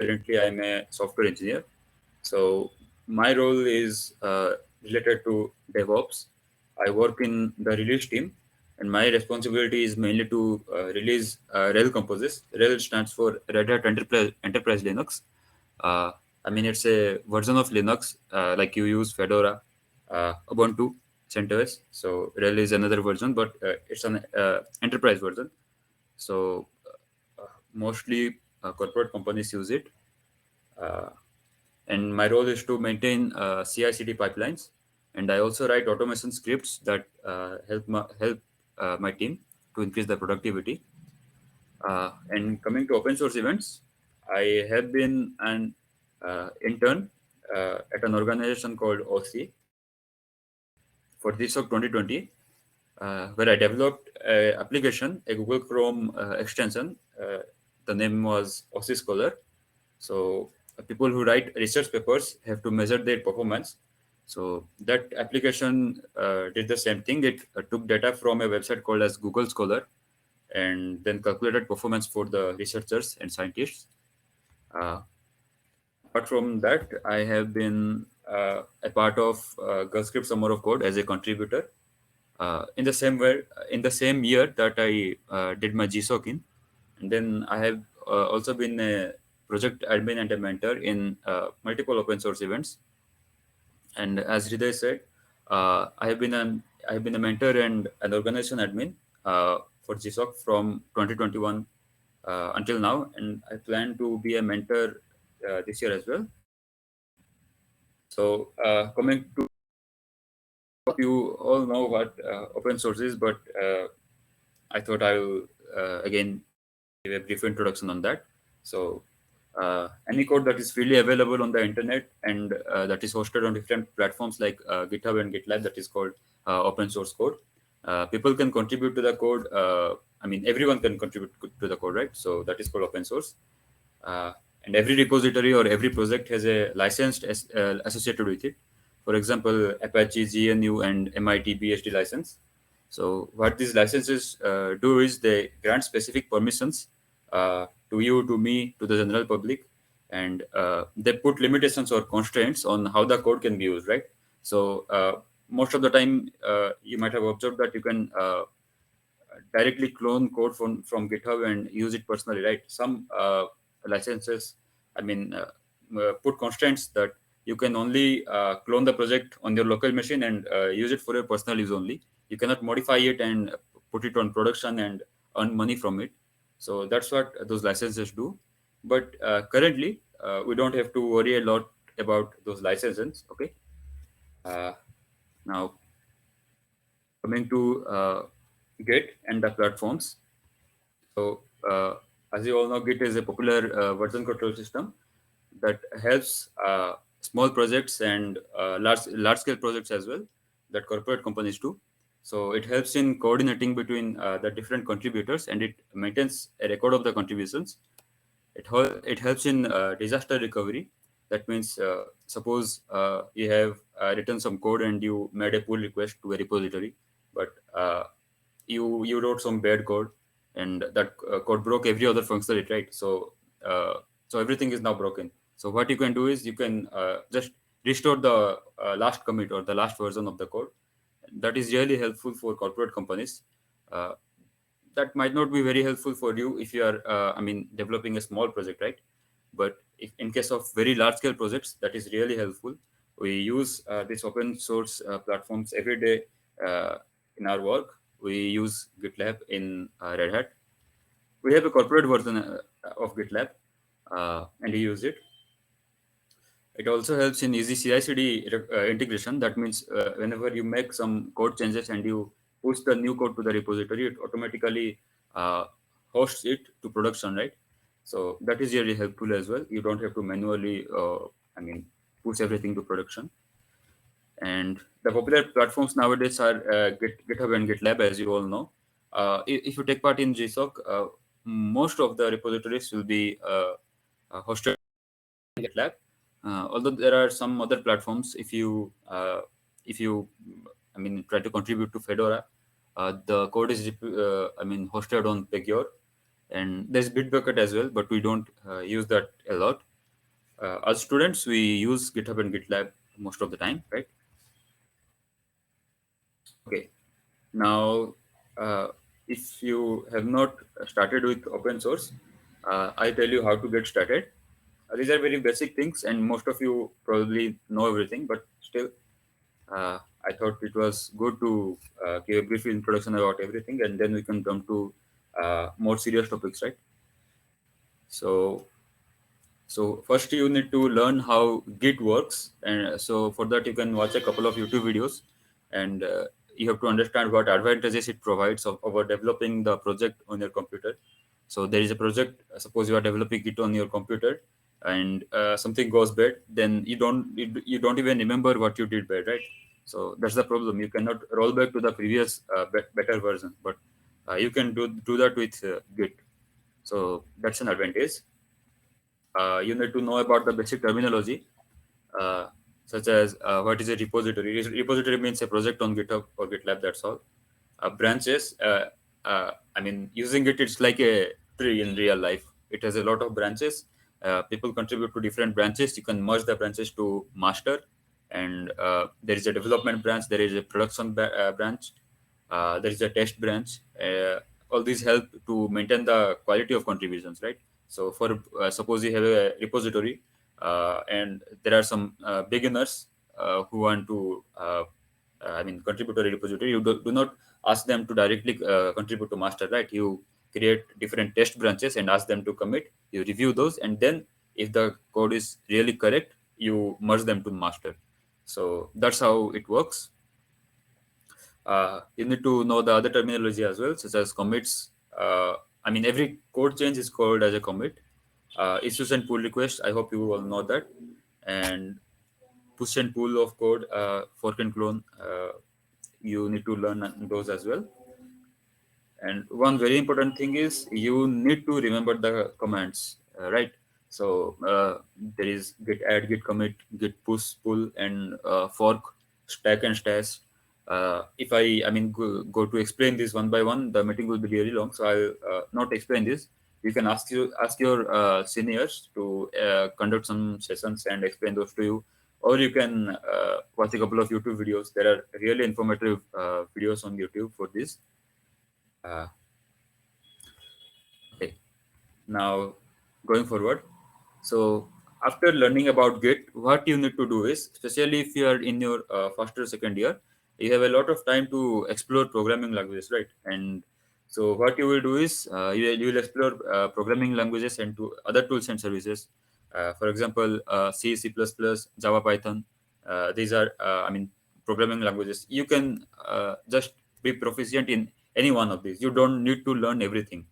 Currently, I'm a software engineer. So my role is related to DevOps. I work in the release team, and my responsibility is mainly to release RHEL composes. RHEL stands for Red Hat Enterprise Linux. Uh, I mean, it's a version of Linux like you use Fedora, Ubuntu, CentOS. So RHEL is another version, but it's an enterprise version. So mostly corporate companies use it. Uh, and my role is to maintain CI/CD pipelines, and I also write automation scripts that help my team to increase the productivity. And coming to open source events, I have been an intern at an organization called OC for GSoC 2020, where I developed a application, a Google Chrome extension. The name was OC Scholar. So people who write research papers have to measure their performance. So that application did the same thing. It took data from a website called as Google Scholar and then calculated performance for the researchers and scientists. Uh, Apart from that, I have been a part of GovScript Summer of Code as a contributor. In the same year that I did my GSoC in, and then I have also been a project admin and a mentor in multiple open source events. And as Hriday said, I have been a mentor and an organization admin for GSoC from 2021 until now, and I plan to be a mentor this year as well. So coming to, you all know what open source is, but I thought I will again give a brief introduction on that. So, any code that is freely available on the internet and that is hosted on different platforms like GitHub and GitLab, that is called open source code. People can contribute to the code. I mean, everyone can contribute to the code, right? So that is called open source. Uh, and every repository or every project has a license associated with it. For example, Apache, GNU, and MIT BSD license. So what these licenses do is they grant specific permissions to you, to me, to the general public, and they put limitations or constraints on how the code can be used, right? So most of the time, you might have observed that you can directly clone code from GitHub and use it personally, right? Some licenses, I mean, put constraints that you can only clone the project on your local machine and use it for your personal use only. You cannot modify it and put it on production and earn money from it. So that's what those licenses do. But currently, we don't have to worry a lot about those licenses. Okay. Uh, Now coming to Git and the platforms. So, as you all know, Git is a popular version control system that helps small projects and large scale projects as well that corporate companies do. So it helps in coordinating between the different contributors, and it maintains a record of the contributions. It helps in disaster recovery. That means, suppose you have written some code and you made a pull request to a repository, but you wrote some bad code, and that code broke every other functionality, right? So so everything is now broken. So what you can do is you can just restore the last commit or the last version of the code. That is really helpful for corporate companies. Uh, that might not be very helpful for you if you are I mean developing a small project, right? But if in case of very large scale projects, that is really helpful. We use these open source platforms every day in our work. We use GitLab in Red Hat. We have a corporate version of GitLab, and we use it. It also helps in easy CI/CD integration. That means whenever you make some code changes and you push the new code to the repository, it automatically uh, hosts it to production, right? So that is really helpful as well. You don't have to manually, I mean, push everything to production. And the popular platforms nowadays are GitHub and GitLab, as you all know. If you take part in GSoC, most of the repositories will be hosted GitLab. Although there are some other platforms, if you I mean try to contribute to Fedora, the code is I mean hosted on Pagure, and there's Bitbucket as well, but we don't use that a lot. As students, we use GitHub and GitLab most of the time, right? Okay. Now, if you have not started with open source, I tell you how to get started. These are very basic things, and most of you probably know everything, but still, I thought it was good to give a brief introduction about everything, and then we can come to more serious topics, right? So, so first you need to learn how Git works, and so for that you can watch a couple of YouTube videos, and you have to understand what advantages it provides over developing the project on your computer. So there is a project. Suppose you are developing it on your computer, and something goes bad, then you don't even remember what you did bad, right? So that's the problem. You cannot roll back to the previous better version, but you can do that with Git. So that's an advantage. You need to know about the basic terminology, uh, such as what is a repository. Repository means a project on GitHub or GitLab. That's all. Branches. I mean, using it, it's like a tree in real life. It has a lot of branches. People contribute to different branches. You can merge the branches to master, and there is a development branch. There is a production branch. There is a test branch. All these help to maintain the quality of contributions, right? So, for suppose you have a repository, and there are some beginners who want to, I mean, contribute to a repository. You do not ask them to directly contribute to master, right? You create different test branches and ask them to commit. You review those, and then if the code is really correct, you merge them to master. So that's how it works. You need to know the other terminology as well, such as commits. I mean, every code change is called as a commit. Issues and pull request. I hope you all know that. And push and pull of code, fork and clone. You need to learn those as well. And one very important thing is you need to remember the commands, right? So there is git add, git commit, git push, pull, and fork, stack, and stash. I mean, go to explain this one by one, the meeting will be really long. So I'll not explain this. You can ask your seniors to conduct some sessions and explain those to you, or you can watch a couple of YouTube videos. There are really informative videos on YouTube for this. Uh, Okay, now going forward. So after learning about Git, what you need to do is, especially if you are in your first or second year, you have a lot of time to explore programming languages, right? And so what you will do is you will explore programming languages and to other tools and services. For example, C, C++, Java, Python. These are, I mean, programming languages. You can just be proficient in any one of these. You don't need to learn everything.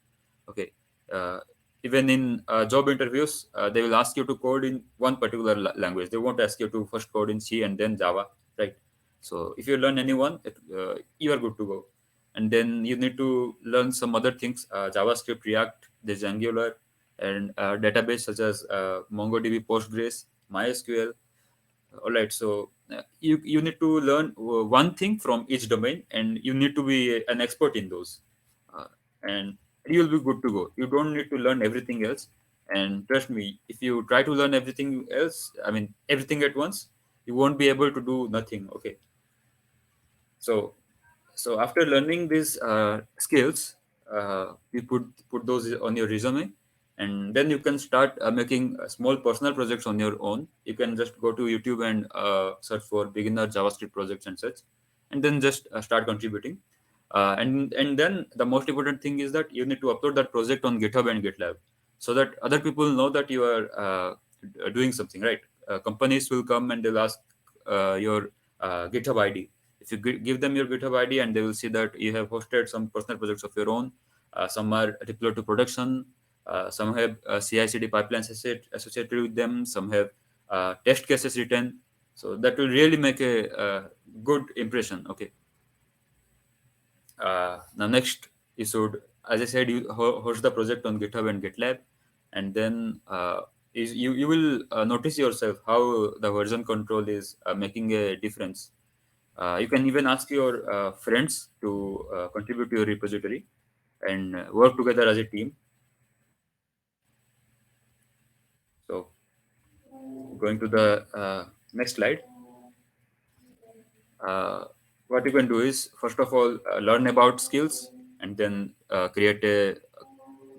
Okay. uh, Even in job interviews, they will ask you to code in one particular language. They won't ask you to first code in C and then Java, right? So if you learn any one, you are good to go. And then you need to learn some other things: JavaScript, React, there's Angular, and database such as MongoDB, Postgres, MySQL. All right, so you need to learn one thing from each domain, and you need to be an expert in those, uh, and you'll be good to go. You don't need to learn everything else. And trust me, if you try to learn everything else, I mean everything at once, you won't be able to do nothing. Okay, so so after learning these skills, you put those on your resume, and then you can start making small personal projects on your own. You can just go to YouTube and search for beginner JavaScript projects and such, and then just start contributing. And then the most important thing is that you need to upload that project on GitHub and GitLab, so that other people know that you are doing something, right? Companies will come and they'll ask your GitHub ID. If you give them your GitHub ID, and they will see that you have hosted some personal projects of your own. Some are deployed to production. Some have CI/CD pipelines associated with them. Some have test cases written. So that will really make a good impression. Okay. Now next, you should, as I said, you host the project on GitHub and GitLab, and then you will notice yourself how the version control is making a difference. You can even ask your friends to contribute to your repository and work together as a team. So Going to the next slide, uh, what you can do is first of all learn about skills, and then create a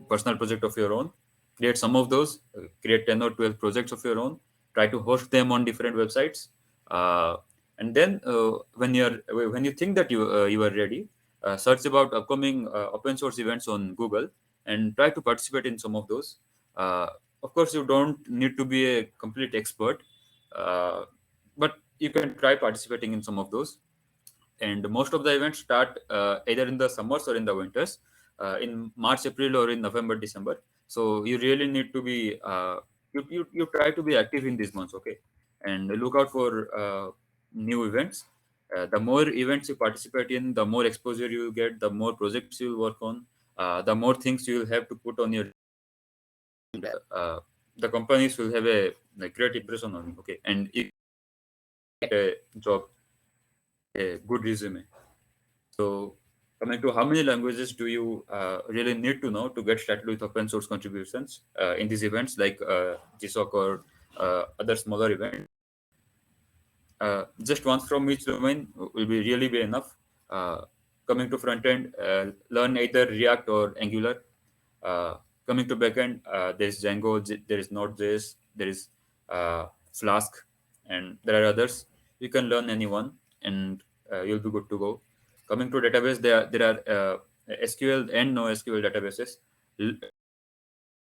personal project of your own. Create some of those. Create 10 or 12 projects of your own. Try to host them on different websites. Uh, and then when you think that you are ready, search about upcoming open source events on Google and try to participate in some of those. Uh, of course, you don't need to be a complete expert, uh, but you can try participating in some of those. And most of the events start either in the summers or in the winters, in March, April, or in November, December. So you really need to be you try to be active in these months, okay? And look out for new events. The more events you participate in, the more exposure you will get, the more projects you will work on, the more things you will have to put on your uh, the companies will have a great impression on you, okay? And you get a job, a good resume. So, coming to how many languages do you really need to know to get started with open source contributions in these events like GSoC or other smaller events? Just one from each domain will be really be enough. Uh, Coming to front end, learn either React or Angular. Uh, Coming to backend, there is Django, there is Node.js, there is Flask, and there are others. You can learn any one, and you'll be good to go. Coming to database, there are SQL and NoSQL databases.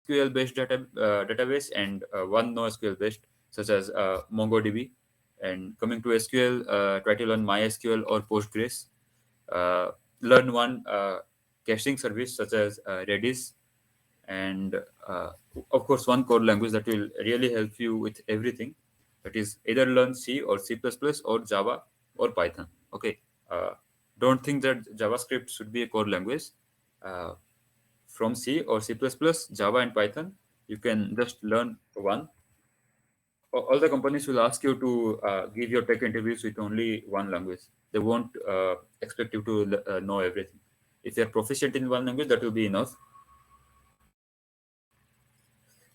SQL based database and one NoSQL based, such as MongoDB. And coming to SQL, try to learn MySQL or Postgres. Uh, Learn one caching service such as Redis, and uh, of course one core language that will really help you with everything. That is either learn C or C++ or Java or Python. Okay. Uh, don't think that JavaScript should be a core language. Uh, from C or C++, Java and Python, you can just learn one. All the companies will ask you to give your tech interviews with only one language. They won't expect you to know everything. If you're proficient in one language, that will be enough.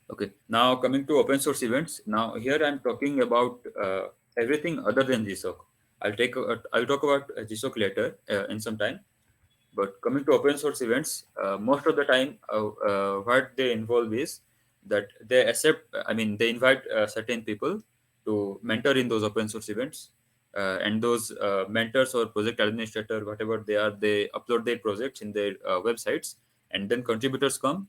Okay, now coming to open source events. Now here I'm talking about everything other than GSoC. I'll talk about GSoC later in some time. But coming to open source events, most of the time, what they involve is that they accept, I mean, they invite certain people to mentor in those open source events. And those mentors or project administrator, whatever they are, they upload their projects in their websites. And then contributors come,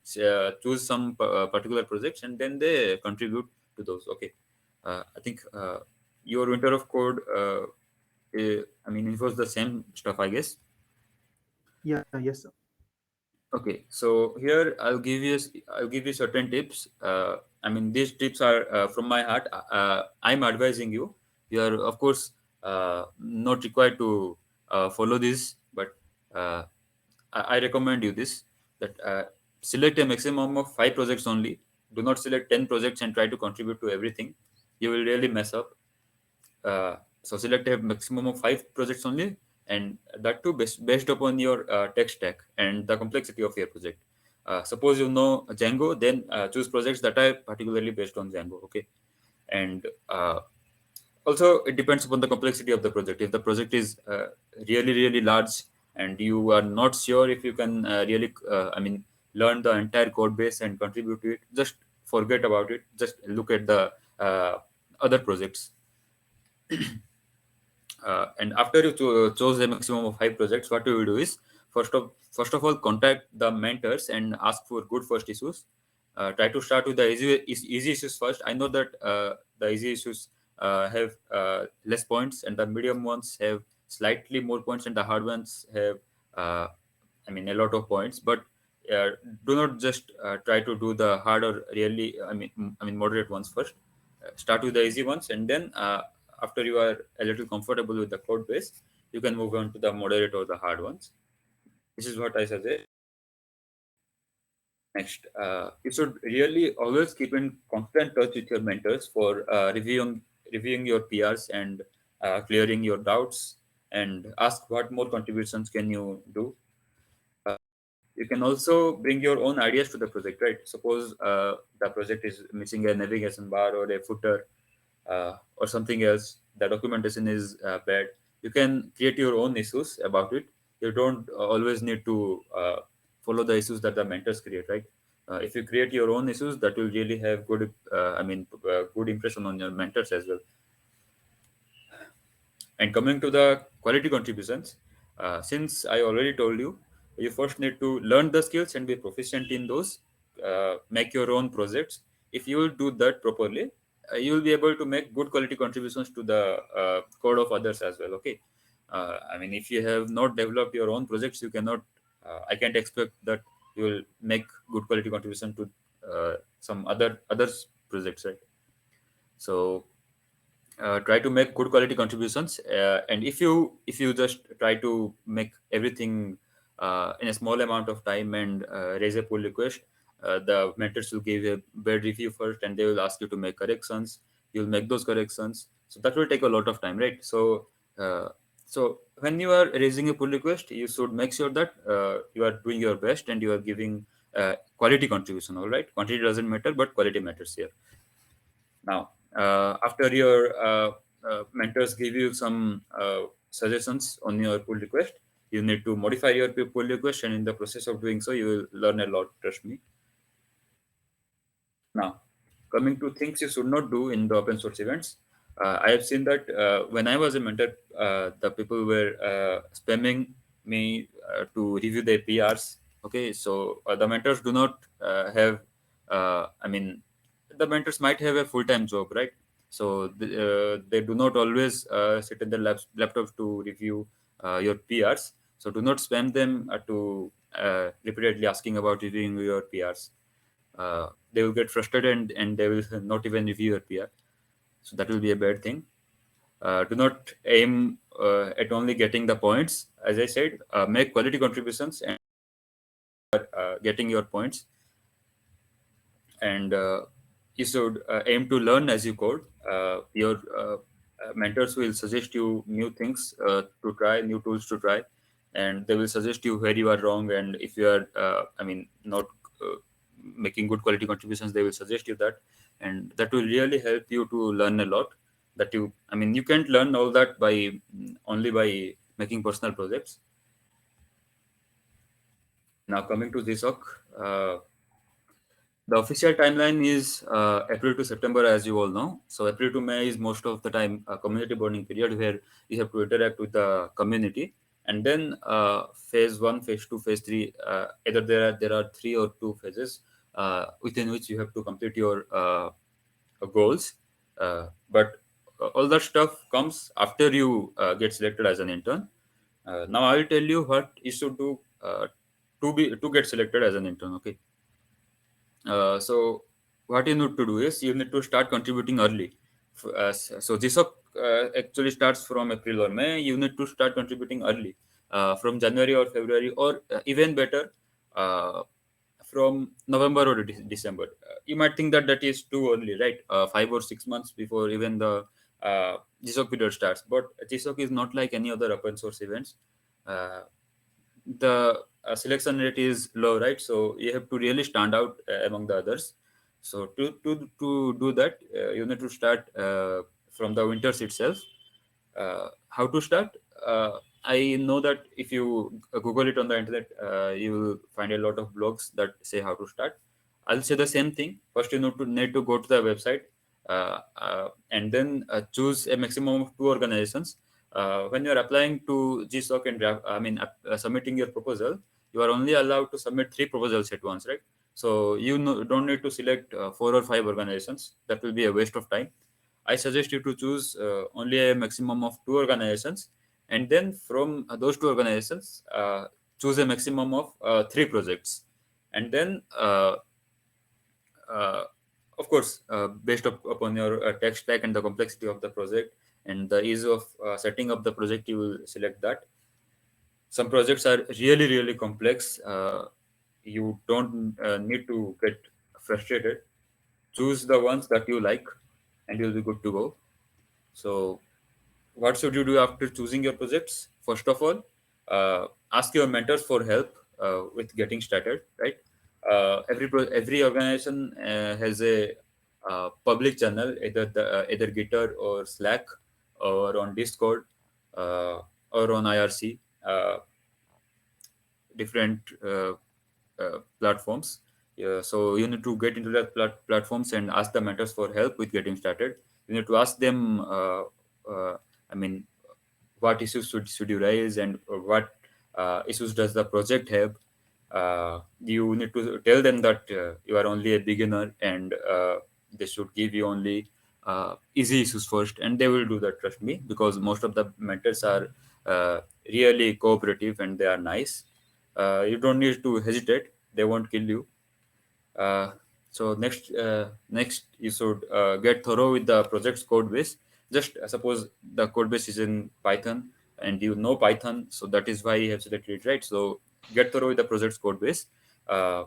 choose some particular projects, and then they contribute to those. Okay. I think your winter of code, I mean, involves the same stuff, I guess. Yeah, yes, sir. Okay, so here I'll give you certain tips. I mean, these tips are from my heart. I'm advising you. You are, of course, not required to follow this, but uh, I recommend you this, that select a maximum of 5 projects only. Do not select 10 projects and try to contribute to everything. You will really mess up. So select a maximum of 5 projects only, and that too based upon your tech stack and the complexity of your project. Suppose you know Django, then choose projects that are particularly based on Django. Okay, and also it depends upon the complexity of the project. If the project is really large and you are not sure if you can really, I mean, learn the entire code base and contribute to it, just forget about it. Just look at the other projects. And after you chose a maximum of 5 projects, what you will do is first of all contact the mentors and ask for good first issues. Try to start with the easy issues first. I know that the easy issues have less points, and the medium ones have slightly more points, and the hard ones have, uh, I mean, a lot of points. But uh, do not just try to do the hard or really, I mean, moderate ones first. Start with the easy ones, and then after you are a little comfortable with the code base, you can move on to the moderate or the hard ones. This is what I suggest. Next, you should really always keep in constant touch with your mentors for reviewing your PRs and clearing your doubts, and ask what more contributions can you do. Uh, you can also bring your own ideas to the project, right? Suppose the project is missing a navigation bar or a footer. or something else, the documentation is bad, you can create your own issues about it. You don't always need to follow the issues that the mentors create, right? If you create your own issues, that will really have good good impression on your mentors as well. And coming to the quality contributions, since I already told you, you first need to learn the skills and be proficient in those. Make your own projects. If you will do that properly, you will be able to make good quality contributions to the code of others as well. Okay. I mean, if you have not developed your own projects, you cannot. I can't expect that you will make good quality contribution to some others projects, right? So try to make good quality contributions, and if you just try to make everything in a small amount of time and raise a pull request, the mentors will give a bad review first and they will ask you to make corrections. You'll make those corrections, so that will take a lot of time, right? Uh, so when you are raising a pull request, you should make sure that you are doing your best and you are giving quality contribution. All right, quantity doesn't matter, but quality matters here. Now, after your mentors give you some suggestions on your pull request, you need to modify your pull request, and in the process of doing so, you will learn a lot. Trust me. Now, coming to things you should not do in the open source events, I have seen that when I was a mentor, the people were spamming me to review their PRs. Okay, so the mentors do not I mean, the mentors might have a full time job, right? So they do not always sit in the laptop to review your PRs. So do not spam them to repeatedly asking about reviewing your PRs. They will get frustrated and they will not even review your PR. So that will be a bad thing. Do not aim at only getting the points. As I said, make quality contributions and getting your points. And you should aim to learn as you code. Your mentors will suggest you new things to try, new tools to try, and they will suggest you where you are wrong. And if you are, not uh, making good quality contributions, they will suggest you that, and that will really help you to learn a lot. You can't learn all that by only by making personal projects. Now coming to GSoC, the official timeline is April to September, as you all know. So April to May is most of the time a community bonding period where you have to interact with the community, and then phase one, phase two, phase three. Either there are three or two phases within which you have to complete your goals. But all that stuff comes after you get selected as an intern. Now I will tell you what you should do to get selected as an intern. Okay. So what you need to do is you need to start contributing early. So GSoC actually starts from April or May. You need to start contributing early, from January or February, or even better, uh, from November or December. You might think that that is too early, right? 5 or 6 months before even the GSoC period starts. But GSoC is not like any other open source events. Uh, the selection rate is low, right? So you have to really stand out among the others. So to do that, you need to start from the winters itself. How to start? I know that if you Google it on the internet, you will find a lot of blogs that say how to start. I'll say the same thing. First, you need to go to the website, and then choose a maximum of two organizations. When you are applying to GSoC and submitting your proposal, you are only allowed to submit three proposals at once, right? So don't need to select four or five organizations. That will be a waste of time. I suggest you to choose only a maximum of two organizations, and then from those two organizations, choose a maximum of three projects, and then uh, of course, based upon your tech stack and the complexity of the project and the ease of setting up the project, you will select that. Some projects are really, really complex. You don't need to get frustrated. Choose the ones that you like, and you'll be good to go. So, what should you do after choosing your projects? First of all, ask your mentors for help with getting started. Right? Every organization has a public channel, either Gitter or Slack or on Discord uh, or on IRC, different platforms. Yeah, so you need to get into that platforms and ask the mentors for help with getting started. You need to ask them, I mean, what issues should you raise, and what issues does the project have. You need to tell them that you are only a beginner, and they should give you only easy issues first, and they will do that, trust me, because most of the mentors are really cooperative and they are nice. You don't need to hesitate, they won't kill you. uh, so next you should get thorough with the project's code base. Just suppose the code base is in Python and you know Python, so that is why you have selected it, right? So get thorough with the project's code base. uh,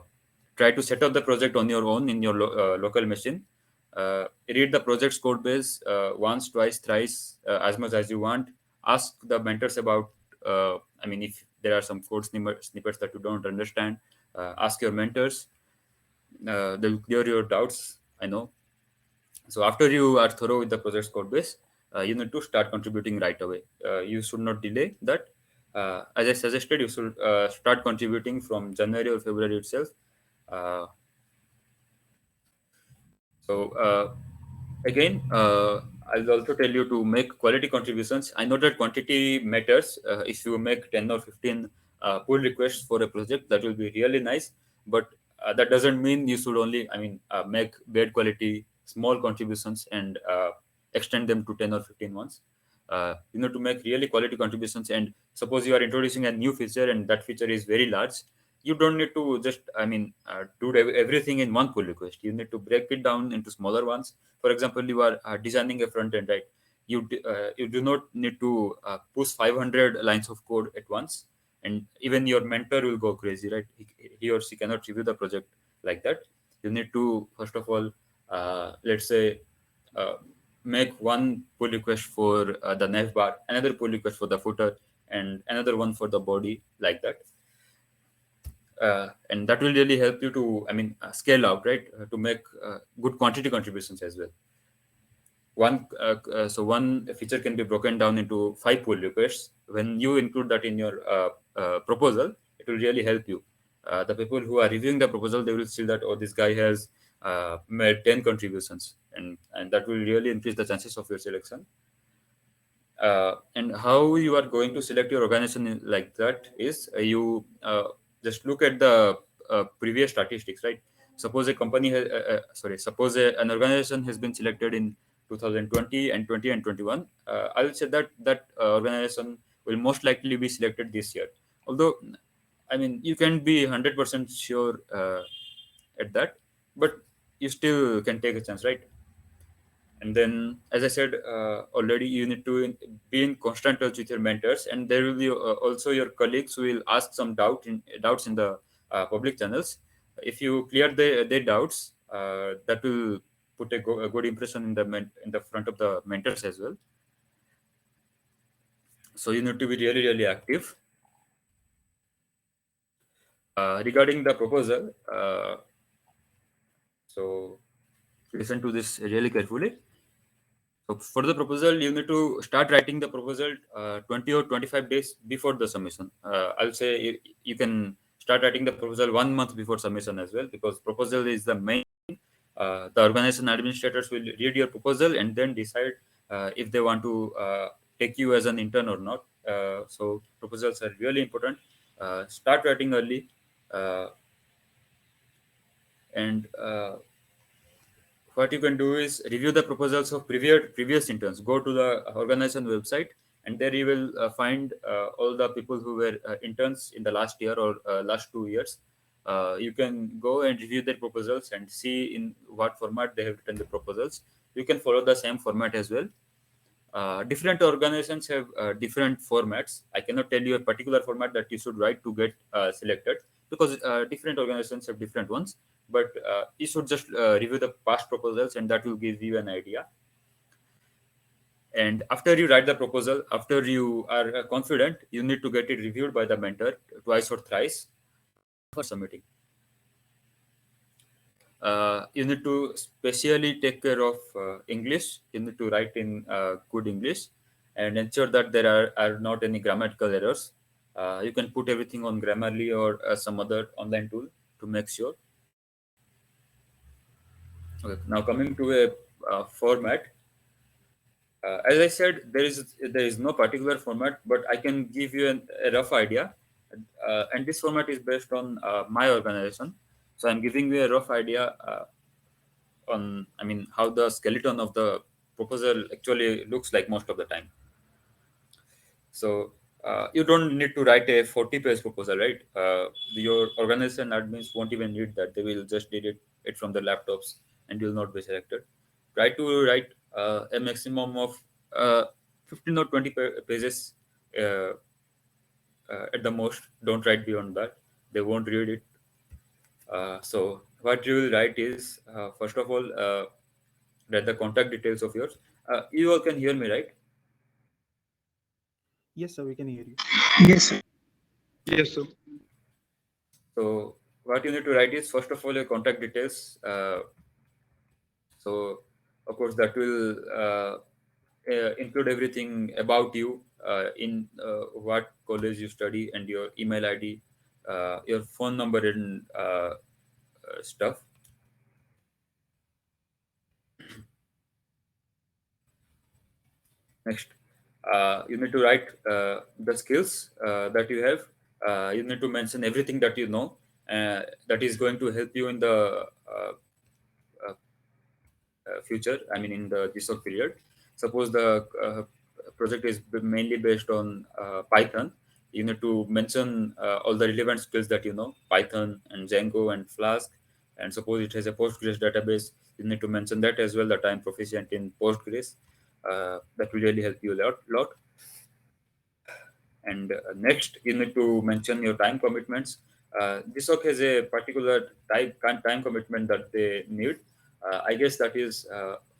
Try to set up the project on your own in your local machine. Read the project's code base once, twice, thrice, as much as you want. Ask the mentors about, I mean, if there are some code snippets that you don't understand, ask your mentors. They'll clear your doubts, I know. So after you are thorough with the project's code base, you need to start contributing right away. You should not delay that. As I suggested, you should start contributing from January or February itself. Uh, so again, I'll also tell you to make quality contributions. I know that quantity matters. If you make 10 or 15 pull requests for a project, that will be really nice. But that doesn't mean you should only, make bad quality small contributions and extend them to 10 or 15 ones. You need to make really quality contributions. And suppose you are introducing a new feature and that feature is very large, you don't need to just, do everything in one pull request. You need to break it down into smaller ones. For example, you are designing a front end, right? You do not need to push 500 lines of code at once, and even your mentor will go crazy, right? He or she cannot review the project like that. You need to first of all, let's say, uh, make one pull request for the nav bar, another pull request for the footer, and another one for the body, like that. And that will really help you to, scale out, right? To make good quantity contributions as well. One feature can be broken down into 5 pull requests. When you include that in your proposal, it will really help you. The people who are reviewing the proposal, they will see that, oh, this guy has made 10 contributions, and that will really increase the chances of your selection. And how you are going to select your organization like that is, you just look at the previous statistics, right? Suppose a company has, suppose an organization has been selected in 2020 and 20 and 21. I will say that organization will most likely be selected this year. Although, you can be 100% sure at that, but you still can take a chance, right? And then, as I said already, you need to be in constant touch with your mentors, and there will be also your colleagues who will ask some doubts in the public channels. If you clear their doubts, that will put a good impression in in the front of the mentors as well. So you need to be really, really active. Regarding the proposal, so listen to this really carefully. So for the proposal, you need to start writing the proposal 20 or 25 days before the submission. I'll say you can start writing the proposal 1 month before submission as well, because proposal is the main. The organization administrators will read your proposal and then decide if they want to take you as an intern or not. So proposals are really important. Start writing early, uh, and what you can do is review the proposals of previous interns. Go to the organization website, and there you will find all the people who were interns in the last year or last 2 years. You can go and review their proposals and see in what format they have written the proposals. You can follow the same format as well. Different organizations have different formats. I cannot tell you a particular format that you should write to get selected, because different organizations have different ones. But you should just review the past proposals, and that will give you an idea. And after you write the proposal, after you are confident, you need to get it reviewed by the mentor twice or thrice for submitting. You need to specially take care of English. You need to write in good English and ensure that there are not any grammatical errors. You can put everything on Grammarly or some other online tool to make sure. Okay. Now coming to a format, as I said, there is no particular format, but I can give you a rough idea. And this format is based on my organization. So I'm giving you a rough idea on, I mean, how the skeleton of the proposal actually looks like most of the time. So you don't need to write a 40-page proposal, right? Your organization admins won't even need that. They will just delete it from the laptops and you will not be selected. Try to write a maximum of uh, 15 or 20 pages uh, at the most. Don't write beyond that. They won't read it. So what you will write is, first of all, write the contact details of yours. You all can hear me, right? Yes, sir, we can hear you. Yes, sir. Yes, sir. So what you need to write is, first of all, your contact details. So of course that will include everything about you, in what college you study and your email ID, your phone number and stuff. Next, you need to write the skills that you have. You need to mention everything that you know, that is going to help you in the uh, future. I mean, in the GSoC period. Suppose the project is mainly based on Python. You need to mention all the relevant skills that you know, Python and Django and Flask. And suppose it has a Postgres database, you need to mention that as well, that I'm proficient in Postgres. That will really help you a lot. And next, you need to mention your time commitments. GSoC has a particular time commitment that they need. I guess that is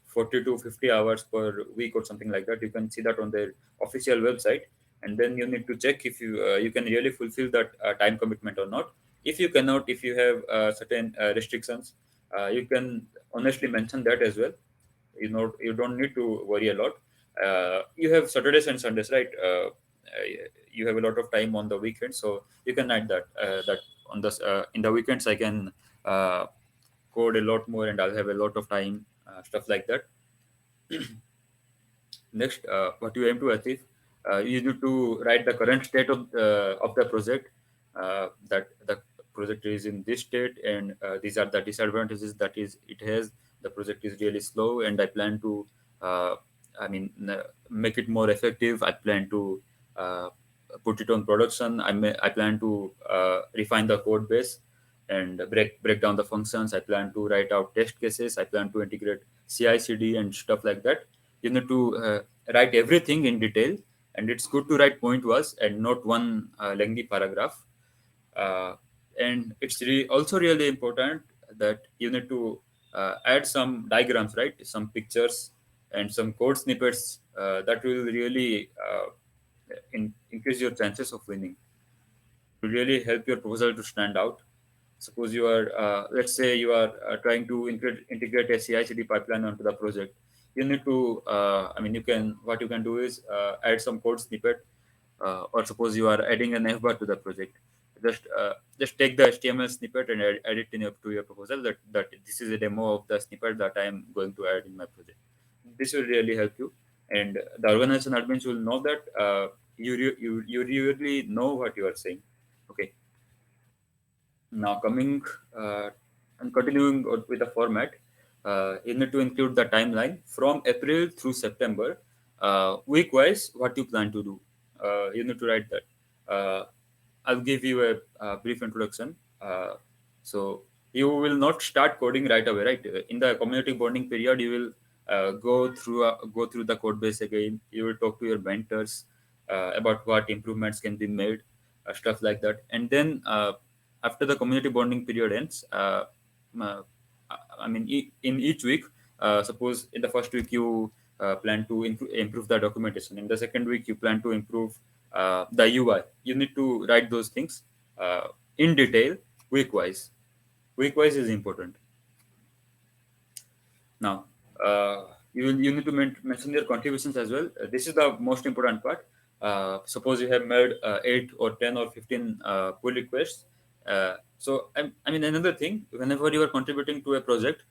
40 to 50 hours per week or something like that. You can see that on their official website. And then you need to check if you can really fulfill that time commitment or not. If you cannot, if you have certain restrictions, you can honestly mention that as well. You don't need to worry a lot. You have Saturdays and Sundays, right? You have a lot of time on the weekends, so you can add that on the in the weekends I can uh, code a lot more and I'll have a lot of time, stuff like that. Next, what you aim to achieve, you need to write the current state of the project. That the project is in this state, and these are the disadvantages that is it has. The project is really slow, and I plan to, uh, I mean, make it more effective. I plan to put it on production. I plan to refine the code base and break down the functions. I plan to write out test cases. I plan to integrate CI/CD and stuff like that. You need to write everything in detail, and it's good to write point was and not one lengthy paragraph. And it's also really important that you need to add some diagrams, right, some pictures and some code snippets that will really increase your chances of winning. It will really help your proposal to stand out. Suppose you are, let's say you are trying to integrate a CI/CD pipeline onto the project. You need to, I mean, what you can do is add some code snippet, or suppose you are adding an F bar to the project. Just take the HTML snippet and add it to your proposal. That this is a demo of the snippet that I am going to add in my project. This will really help you, and the organization admins will know that you really know what you are saying. Okay. Now coming and continuing with the format, you need to include the timeline from April through September, week-wise, what you plan to do. You need to write that. I'll give you a brief introduction. So you will not start coding right away, right? In the community bonding period, you will go through the code base again. You will talk to your mentors about what improvements can be made, stuff like that, and then after the community bonding period ends, uh, I mean, in each week, suppose in the first week you plan to improve the documentation. In the second week, you plan to improve the UI. You need to write those things in detail, week wise. Week wise is important. Now, you need to mention your contributions as well. This is the most important part. Suppose you have made 8 or 10 or 15 pull requests. I mean, another thing, whenever you are contributing to a project,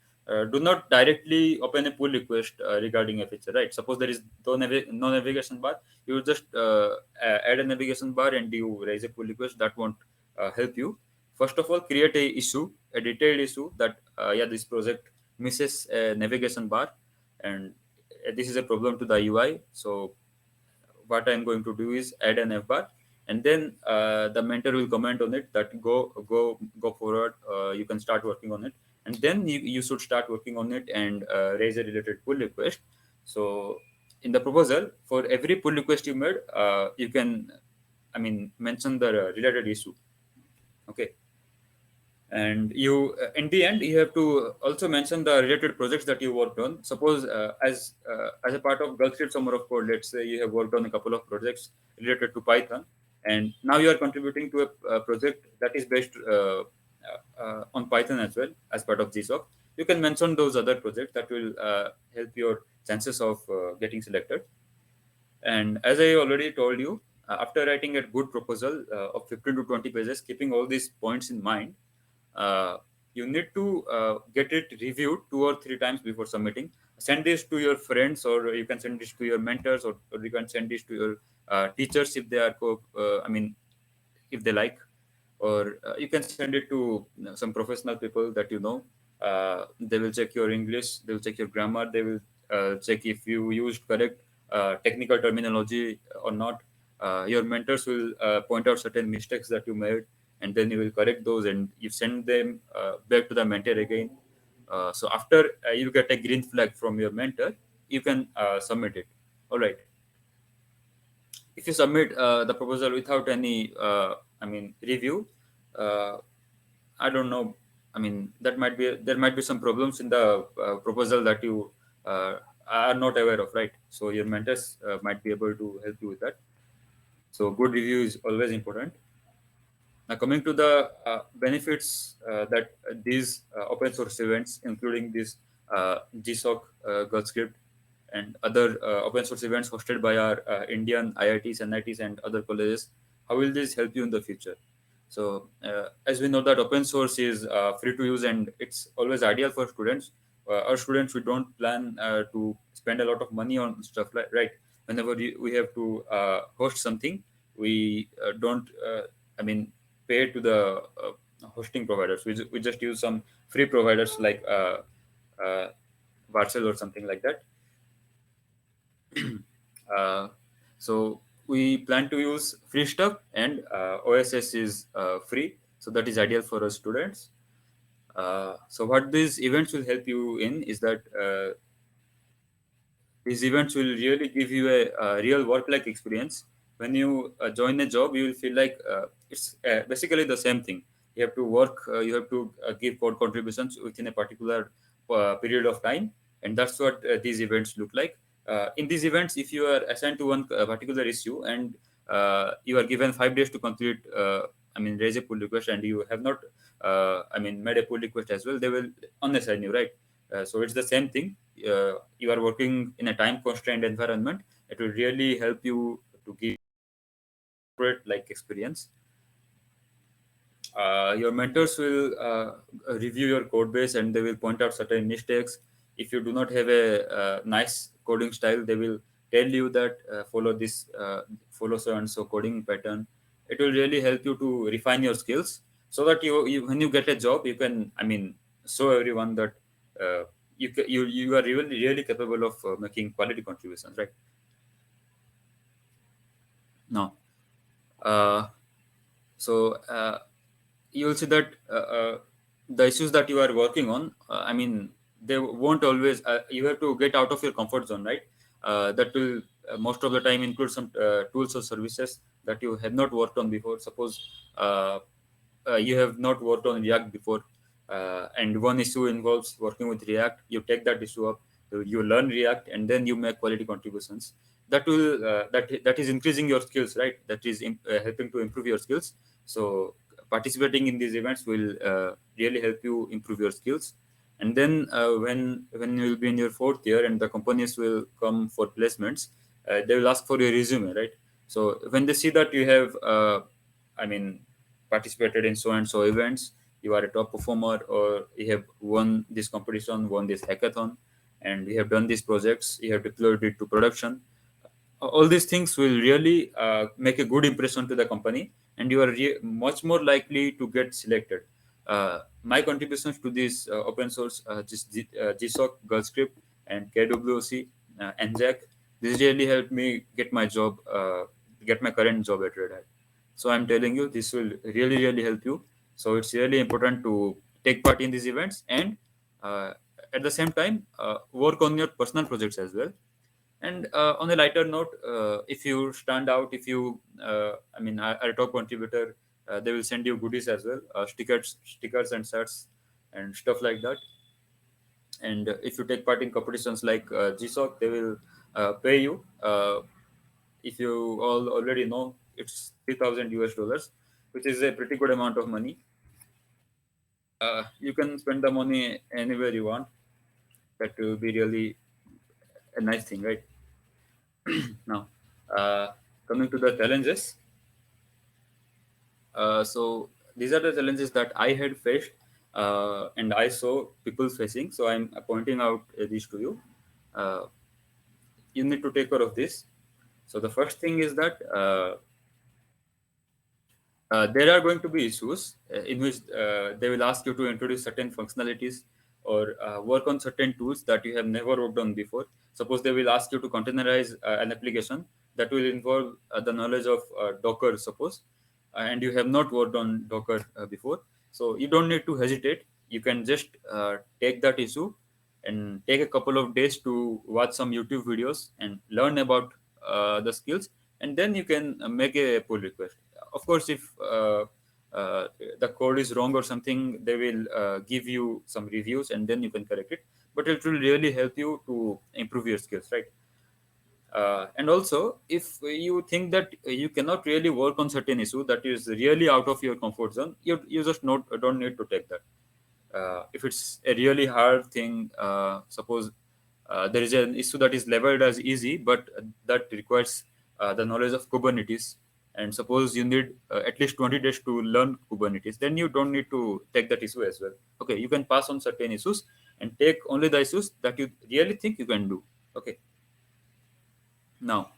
do not directly open a pull request regarding a feature, right? Suppose there is no navigation bar, you just add a navigation bar and you raise a pull request. That won't help you. First of all, create a detailed issue that yeah, this project misses a navigation bar, and this is a problem to the UI. So what I'm going to do is add an F bar, and then the mentor will comment on it that go forward. You can start working on it, and then you should start working on it and raise a related pull request. So in the proposal, for every pull request you made, you can, I mean, mention the related issue. Okay, and you in the end you have to also mention the related projects that you worked on. Suppose as a part of Gulf Street Summer of Code, let's say you have worked on a couple of projects related to Python, and now you are contributing to a project that is based on Python as well as part of GSoC. You can mention those other projects that will help your chances of getting selected. And as I already told you, after writing a good proposal of 15 to 20 pages, keeping all these points in mind, uh, you need to get it reviewed 2 or 3 times before submitting. Send this to your friends, or you can send this to your mentors, or you can send this to your teachers if they are, I mean, if they like, or you can send it to some professional people that you know. They will check your English, they will check your grammar, they will check if you used correct technical terminology or not. Your mentors will point out certain mistakes that you made, and then you will correct those and you send them back to the mentor again. So after you get a green flag from your mentor, you can submit it. All right. If you submit the proposal without any, I mean, review, uh, I don't know. I mean, there might be some problems in the proposal that you uh, are not aware of, right? So your mentors might be able to help you with that. So good review is always important. Now, coming to the benefits that these open source events, including this GSoC, GovScript, and other open source events hosted by our Indian IITs, NITs, and other colleges, how will this help you in the future? So, as we know that open source is free to use and it's always ideal for students. Our students, we don't plan to spend a lot of money on stuff like right. Whenever we have to host something, we don't. I mean, pay to the hosting providers. We just use some free providers like uh, Varcel or something like that. Uh, so we plan to use free stuff, and OSS is free, so that is ideal for us students. So what these events will help you in is that these events will really give you a real work-like experience. When you join a job, you will feel like it's basically the same thing. You have to work, you have to give code contributions within a particular period of time, and that's what these events look like. In these events, if you are assigned to one particular issue and you are given 5 days to complete, I mean, raise a pull request, and you have not, I mean, made a pull request as well, they will unassign you, right? So it's the same thing. You are working in a time constrained environment. It will really help you to give corporate like experience. Your mentors will review your code base and they will point out certain mistakes. If you do not have a nice coding style, they will tell you that follow so and so coding pattern. It will really help you to refine your skills so that you when you get a job, you can, I mean, show everyone that you are really capable of making quality contributions, right? No. Uh, so you will see that the issues that you are working on, I mean, they won't always, you have to get out of your comfort zone, right? That will most of the time include some tools or services that you have not worked on before. Suppose uh, you have not worked on React before, and one issue involves working with React. You take that issue up, you learn React, and then you make quality contributions. That is increasing your skills, right? That is helping to improve your skills. So participating in these events will really help you improve your skills. And then when you will be in your fourth year and the companies will come for placements, they will ask for your resume, right? So when they see that you have I mean participated in so and so events, you are a top performer, or you have won this competition, won this hackathon, and you have done these projects, you have deployed it to production, all these things will really make a good impression to the company, and you are much more likely to get selected. My contributions to this open source, GSoC, GovScript, and KWOC, NJAC, this really helped me get my job, get my current job at Red Hat. So I'm telling you, this will really, really help you. So it's really important to take part in these events, and uh, at the same time, work on your personal projects as well. And on a lighter note, if you stand out, if you, are a top contributor, they will send you goodies as well, stickers and shirts and stuff like that. And if you take part in competitions like GSoC, they will pay you. If you all already know, it's 3,000 US dollars, which is a pretty good amount of money. You can spend the money anywhere you want. That will be really a nice thing, right? Now, uh, coming to the challenges. So these are the challenges that I had faced, and I saw people facing. So I'm pointing out these to you. Uh, you need to take care of this. So the first thing is that there are going to be issues in which they will ask you to introduce certain functionalities, or work on certain tools that you have never worked on before. Suppose they will ask you to containerize an application that will involve the knowledge of Docker, suppose, and you have not worked on Docker before. So you don't need to hesitate. You can just take that issue and take a couple of days to watch some YouTube videos and learn about the skills, and then you can make a pull request. Of course, if uh, the code is wrong or something, they will give you some reviews, and then you can correct it. But it will really help you to improve your skills, right? And also, if you think that you cannot really work on certain issue that is really out of your comfort zone, you just don't need to take that. If it's a really hard thing, suppose there is an issue that is labeled as easy, but that requires the knowledge of Kubernetes, and suppose you need at least 20 days to learn Kubernetes, then you don't need to take that issue as well. Okay, you can pass on certain issues and take only the issues that you really think you can do. Okay. Now,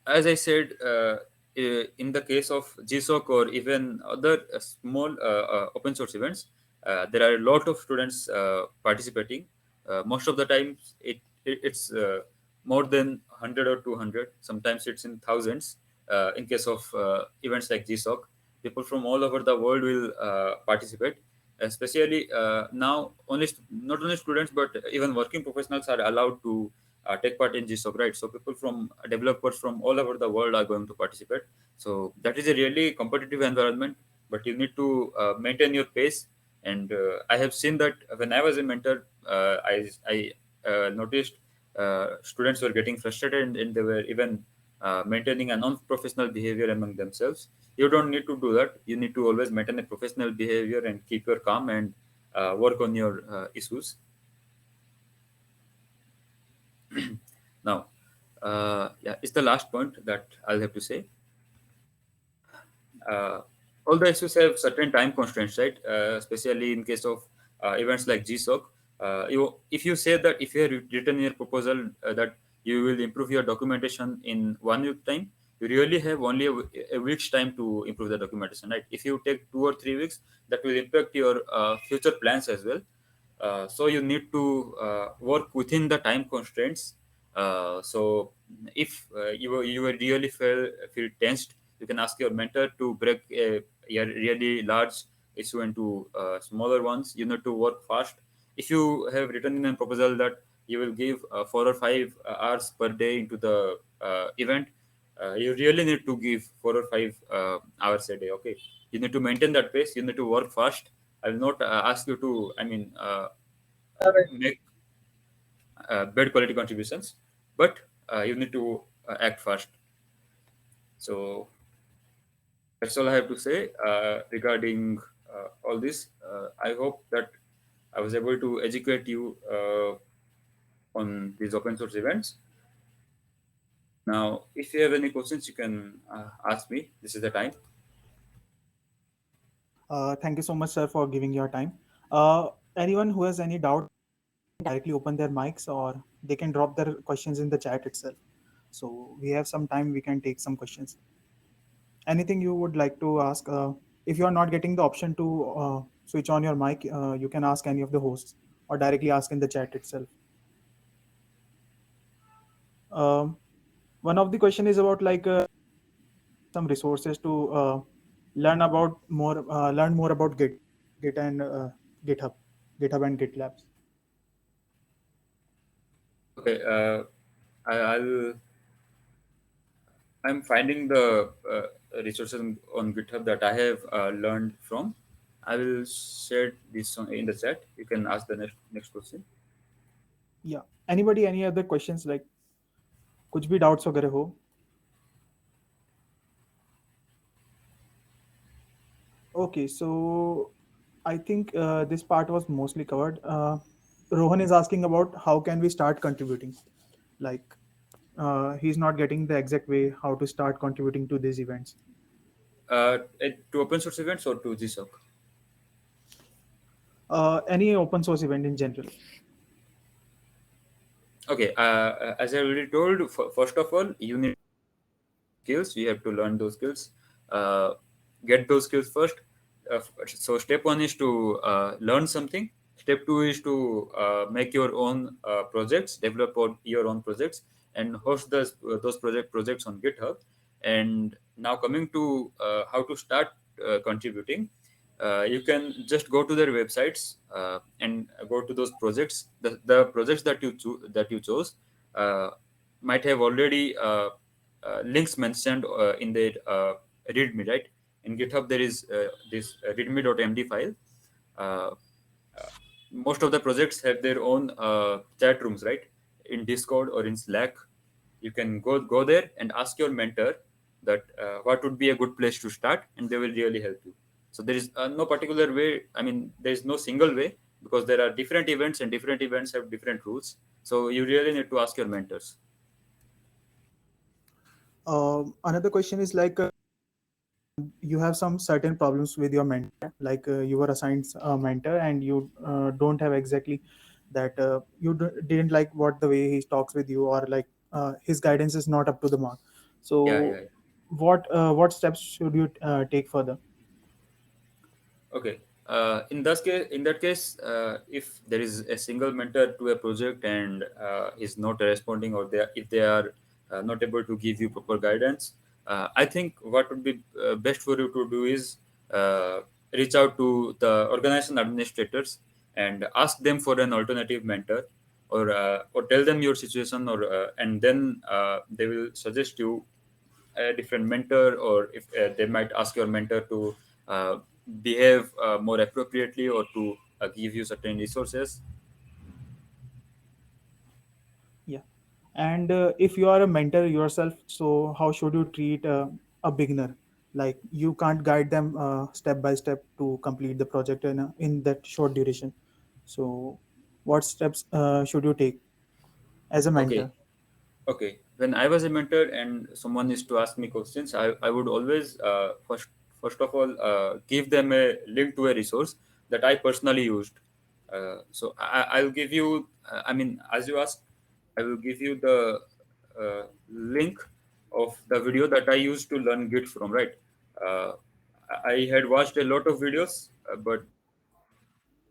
as I said, in the case of GSoC or even other small open source events, there are a lot of students participating. Most of the times, it's more than 100 or 200. Sometimes it's in thousands. In case of events like GSoC, people from all over the world will participate. Especially now, not only students but even working professionals are allowed to take part in GSoC, right? So people from developers from all over the world are going to participate. So that is a really competitive environment, but you need to maintain your pace. And I have seen that when I was a mentor, I noticed students were getting frustrated, and they were even maintaining a non-professional behavior among themselves. You don't need to do that. You need to always maintain a professional behavior and keep your calm and work on your issues. Now, yeah, it's the last point that I'll have to say. Uh, all the issues have certain time constraints, right? Especially in case of events like GSoC. If you say that if you have written in your proposal that you will improve your documentation in 1 week time, you really have only a week's time to improve the documentation, right? If you take 2 or 3 weeks, that will impact your future plans as well. So you need to work within the time constraints. So if you will really feel tensed, you can ask your mentor to break a really large issue into smaller ones. You need to work fast. If you have written in a proposal that you will give 4 or 5 hours per day into the event, you really need to give 4 or 5 hours a day. Okay, you need to maintain that pace. You need to work fast. I will not ask you to, make bad quality contributions, but you need to act fast. So that's all I have to say regarding all this. I hope that I was able to educate you on these open source events. Now, if you have any questions, you can ask me. This is the time. Thank you so much, sir, for giving your time. Anyone who has any doubt directly open their mics, or they can drop their questions in the chat itself. So we have some time. We can take some questions. Anything you would like to ask? If you are not getting the option to switch on your mic, you can ask any of the hosts or directly ask in the chat itself. Um, One of the question is about like some resources to learn more about Git and GitHub, GitHub and GitLabs. Okay, I'll I'm finding the resources on GitHub that I have learned from. I will share this in the chat. You can ask the next question. Yeah. Anybody, any other questions like कुछ भी doubts वगैरह हो? Okay, so I think this part was mostly covered. Rohan is asking about how can we start contributing. Like he's not getting the exact way how to start contributing to these events. To open source events or to GSoC? Any open source event in general. Okay, as I already told, first of all, you need skills. You have to learn those skills. Uh, get those skills first. So step one is to learn something. Step two is to make your own projects, develop your own projects, and host those projects on GitHub. And now coming to how to start contributing, you can just go to their websites and go to those projects. The projects that that you chose uh, might have already links mentioned in the README, right? In GitHub, there is this readme.md file. Uh, uh, Most of the projects have their own chat rooms, right? In Discord or in Slack, you can go there and ask your mentor that what would be a good place to start, and they will really help you. So there is no particular way. I mean, there is no single way because there are different events, and different events have different rules. So you really need to ask your mentors. Another question is like you have some certain problems with your mentor, like you were assigned a mentor and you don't have exactly that didn't like what the way he talks with you, or like his guidance is not up to the mark. Yeah, So yeah. what steps should you take further? Okay. In that case, if there is a single mentor to a project and is not responding, or if they are not able to give you proper guidance, I think what would be best for you to do is uh, reach out to the organization administrators and ask them for an alternative mentor, or tell them your situation, or and then they will suggest you a different mentor, or if they might ask your mentor to uh, behave more appropriately, or to give you certain resources. Yeah. And if you are a mentor yourself, so how should you treat a beginner? Like you can't guide them step by step to complete the project in that short duration. So what steps should you take as a Okay. mentor? Okay, when I was a mentor and someone is to ask me questions, I would always first of all give them a link to a resource that I personally used. So I'll give you, I mean, as you ask, I will give you the link of the video that I used to learn Git from, right? Uh, I had watched a lot of videos, but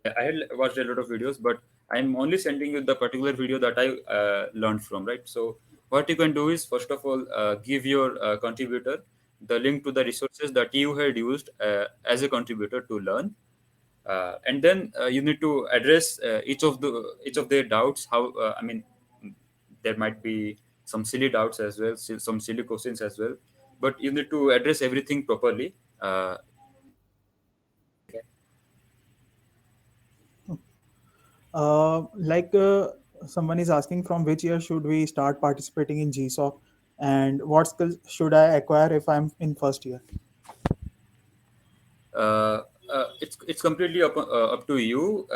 I had watched a lot of videos, but I'm only sending you the particular video that I learned from, right? So what you can do is, first of all, give your contributor the link to the resources that you had used as a contributor to learn, and then you need to address each of their doubts. How I mean, there might be some silly doubts as well, some silly questions as well, but you need to address everything properly. Uh, Like someone is asking from which year should we start participating in GSoC, and what skills should I acquire if I'm in first year? It's completely up to you.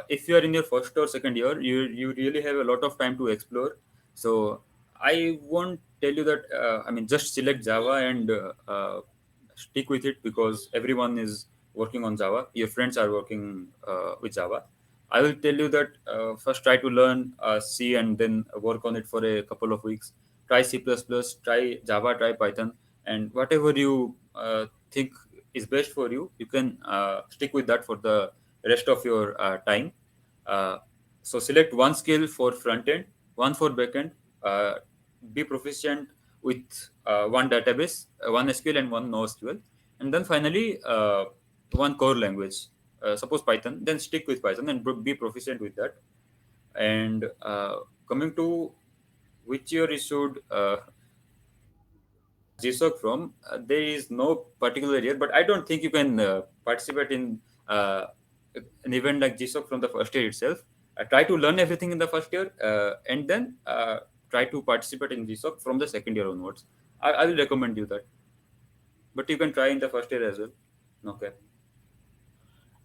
If you are in your first or second year, you really have a lot of time to explore. So I won't tell you that. I mean, just select Java and stick with it because everyone is working on Java. Your friends are working with Java. I will tell you that first try to learn C and then work on it for a couple of weeks. Try C++, try Java, try Python, and whatever you think is best for you, you can stick with that for the rest of your time. Uh, so select one skill for front end, one for back end. Uh, be proficient with one database, one SQL and one NoSQL, and then finally one core language. Suppose Python, then stick with Python and be proficient with that. And coming to which year you should GSoC from, there is no particular year, but I don't think you can participate in uh, an event like GSoC from the first year itself. Try to learn everything in the first year and then try to participate in GSoC from the second year onwards. I will recommend you that, but you can try in the first year as well. Okay.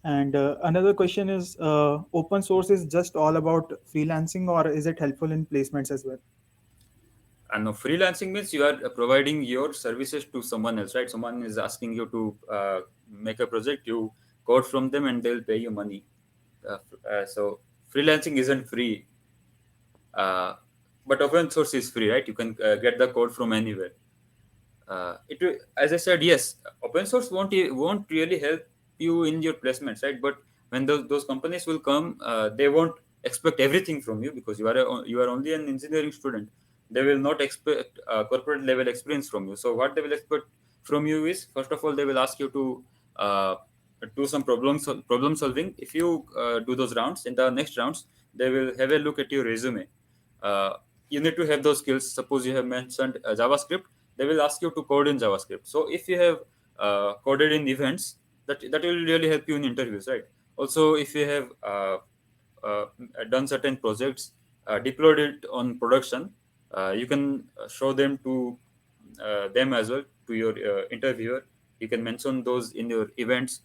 And another question is, open source is just all about freelancing, or is it helpful in placements as well? And freelancing means you are providing your services to someone else, right? Someone is asking you to make a project, you code from them, and they'll pay you money. So freelancing isn't free, uh, but open source is free, right? You can get the code from anywhere. As I said, yes, open source won't really help you in your placements, right? But when those companies will come, they won't expect everything from you because you are only an engineering student. They will not expect corporate level experience from you. So what they will expect from you is, first of all, they will ask you to uh, do some problem solving. If you do those rounds, in the next rounds, they will have a look at your resume. uh, you need to have those skills. Suppose you have mentioned JavaScript, they will ask you to code in JavaScript. So if you have coded in events, that will really help you in interviews, right? Also, if you have uh, done certain projects, deployed it on production, you can show them as well to your interviewer. You can mention those in your events,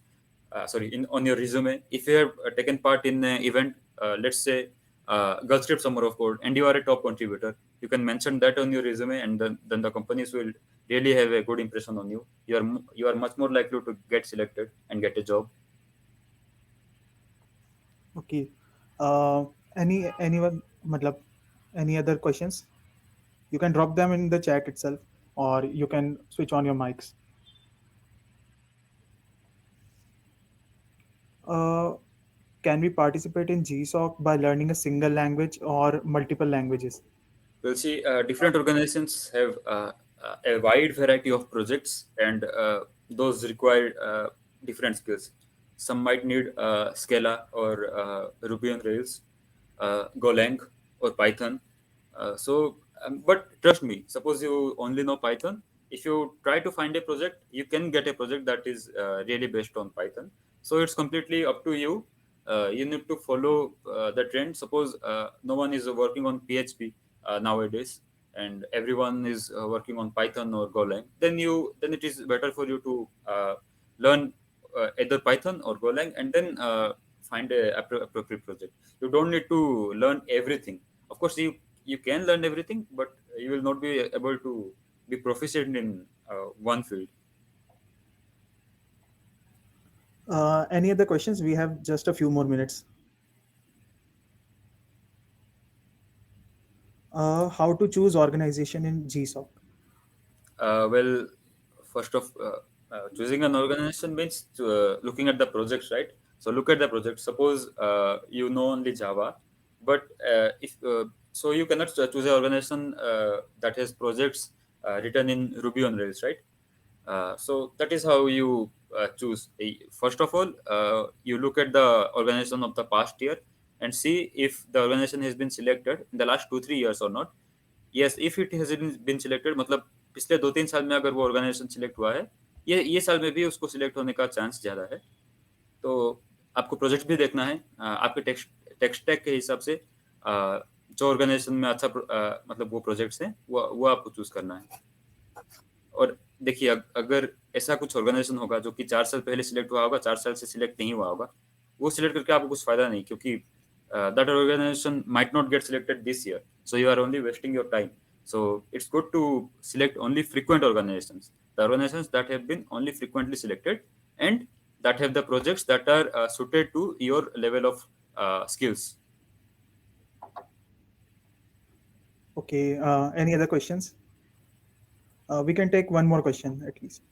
sorry, in on your resume. If you have taken part in an event, let's say Gulf Script Summer of Code, and you are a top contributor, you can mention that on your resume, and then the companies will really have a good impression on you. You are much more likely to get selected and get a job. Okay. Anyone, matlab, any other questions? You can drop them in the chat itself, or you can switch on your mics. Uh, can we participate in GSoC by learning a single language or multiple languages? We'll see. Different organizations have a wide variety of projects, and those require different skills. Some might need Scala or Ruby on Rails, Golang or Python. But trust me, suppose you only know Python. If you try to find a project, you can get a project that is really based on Python. So it's completely up to you. You need to follow the trend. Suppose no one is working on PHP nowadays, and everyone is working on Python or Golang. Then it is better for you to learn either Python or Golang, and then find a appropriate project. You don't need to learn everything. Of course, you can learn everything, but you will not be able to be proficient in one field. Any other questions? We have just a few more minutes. How to choose organization in GSoC? Well, first of choosing an organization means looking at the projects, right? So look at the project. Suppose you know only Java, but if so, you cannot choose an organization that has projects written in Ruby on Rails, right? So that is how you choose. First of all, you look at the organization of the past year and see if the organization has been selected in the last 2-3 years or not. Yes, if it has been selected, मतलब पिछले 2-3 साल में अगर वो organisation select हुआ है, ये साल में भी उसको सिलेक्ट होने का चांस ज़्यादा है. तो आपको प्रोजेक्ट भी देखना है, आपके टेक्स्ट टैग के हिसाब से जो ऑर्गेनाइजेशन में अच्छा मतलब वो प्रोजेक्ट्स हैं वो आपको चूज करना है. और देखिए अगर ऐसा कुछ ऑर्गेनाइजेशन होगा जो कि 4 साल पहले सिलेक्ट हुआ होगा, 4 साल से सिलेक्ट नहीं हुआ होगा, वो सिलेक्ट करके आपको कुछ फायदा नहीं, क्योंकि that organisation might not get selected this year, so you are only wasting your time. So it's good to select only frequent organizations, the organizations that have been only frequently selected and that have the projects that are suited to your level of skills. Okay. Any other questions? We can take one more question at least.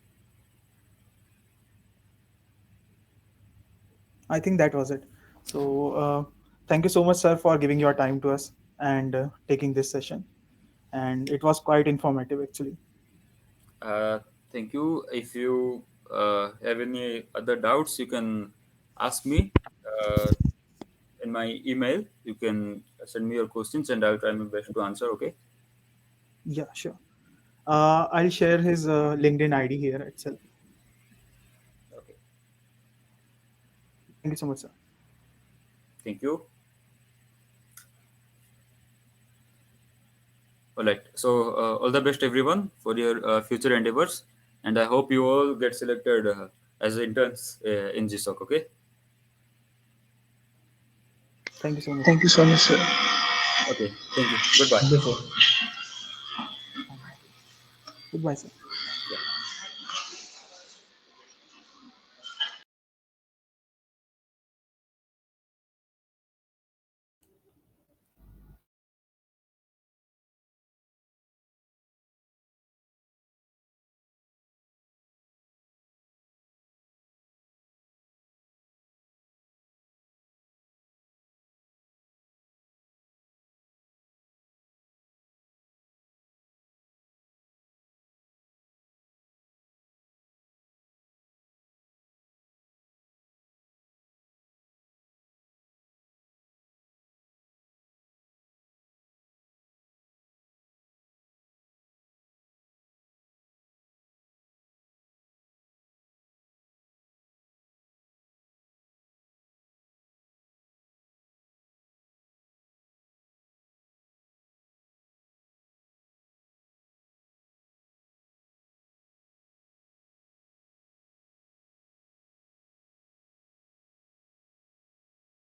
I think that was it. So, thank you so much, sir, for giving your time to us and taking this session. And it was quite informative, actually. Uh, Thank you. If you have any other doubts, you can ask me in my email. You can send me your questions and I'll try my best to answer. Okay. Yeah, sure. I'll share his LinkedIn ID here itself. Okay. Thank you so much, sir. Thank you. All right. So, all the best, everyone, for your future endeavors. And I hope you all get selected as interns in GSoC. Okay. Thank you so much, sir. Thank you so much, sir. Okay. Thank you. Goodbye. Before. Goodbye, sir.